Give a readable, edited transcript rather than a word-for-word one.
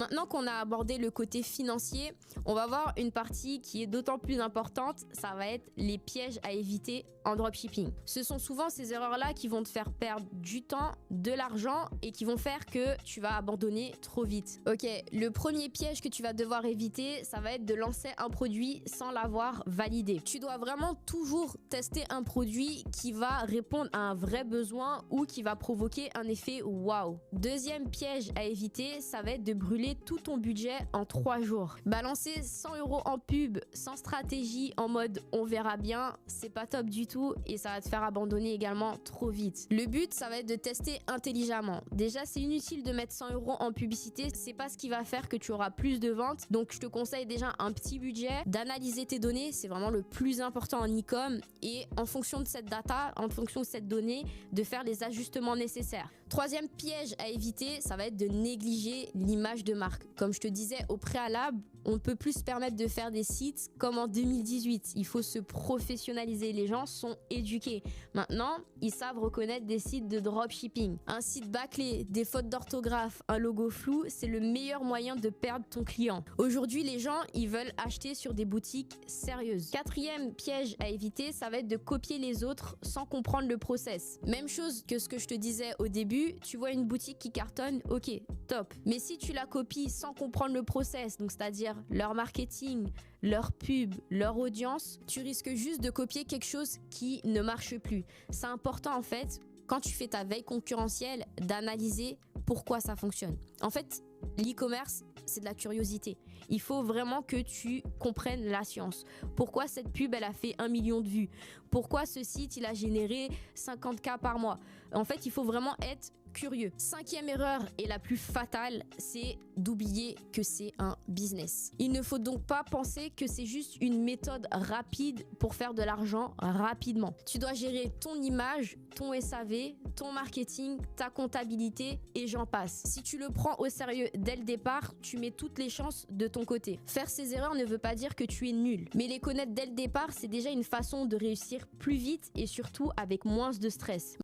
Maintenant qu'on a abordé le côté financier, on va voir une partie qui est d'autant plus importante, ça va être les pièges à éviter en dropshipping. Ce sont souvent ces erreurs-là qui vont te faire perdre du temps, de l'argent et qui vont faire que tu vas abandonner trop vite. Ok, le premier piège que tu vas devoir éviter, ça va être de lancer un produit sans l'avoir validé. Tu dois vraiment toujours tester un produit qui va répondre à un vrai besoin ou qui va provoquer un effet waouh. Deuxième piège à éviter, ça va être de brûler tout ton budget en 3 jours. Balancer 100 € en pub sans stratégie en mode on verra bien, c'est pas top du tout et ça va te faire abandonner également trop vite. Le but, ça va être de tester intelligemment. Déjà, c'est inutile de mettre 100 € en publicité, c'est pas ce qui va faire que tu auras plus de ventes. Donc, je te conseille déjà un petit budget, d'analyser tes données, c'est vraiment le plus important en e-com et en fonction de cette data, en fonction de cette donnée, de faire les ajustements nécessaires. Troisième piège à éviter, ça va être de négliger l'image de marque. Comme je te disais au préalable, on ne peut plus se permettre de faire des sites comme en 2018. Il faut se professionnaliser. Les gens sont éduqués. Maintenant, ils savent reconnaître des sites de dropshipping. Un site bâclé, des fautes d'orthographe, un logo flou, c'est le meilleur moyen de perdre ton client. Aujourd'hui, les gens, ils veulent acheter sur des boutiques sérieuses. Quatrième piège à éviter, ça va être de copier les autres sans comprendre le process. Même chose que ce que je te disais au début, tu vois une boutique qui cartonne, ok, top. Mais si tu la copies sans comprendre le process, donc c'est-à-dire leur marketing, leur pub, leur audience, tu risques juste de copier quelque chose qui ne marche plus. C'est important en fait, quand tu fais ta veille concurrentielle, d'analyser pourquoi ça fonctionne. En fait, l'e-commerce, c'est de la curiosité. Il faut vraiment que tu comprennes la science. Pourquoi cette pub, elle a fait 1 million de vues? Pourquoi ce site, il a généré 50K par mois? En fait, il faut vraiment être curieux. Cinquième erreur et la plus fatale, c'est d'oublier que c'est un business. Il ne faut donc pas penser que c'est juste une méthode rapide pour faire de l'argent rapidement. Tu dois gérer ton image, ton SAV, ton marketing, ta comptabilité et j'en passe. Si tu le prends au sérieux dès le départ, tu mets toutes les chances de ton côté. Faire ces erreurs ne veut pas dire que tu es nul, mais les connaître dès le départ, c'est déjà une façon de réussir plus vite et surtout avec moins de stress.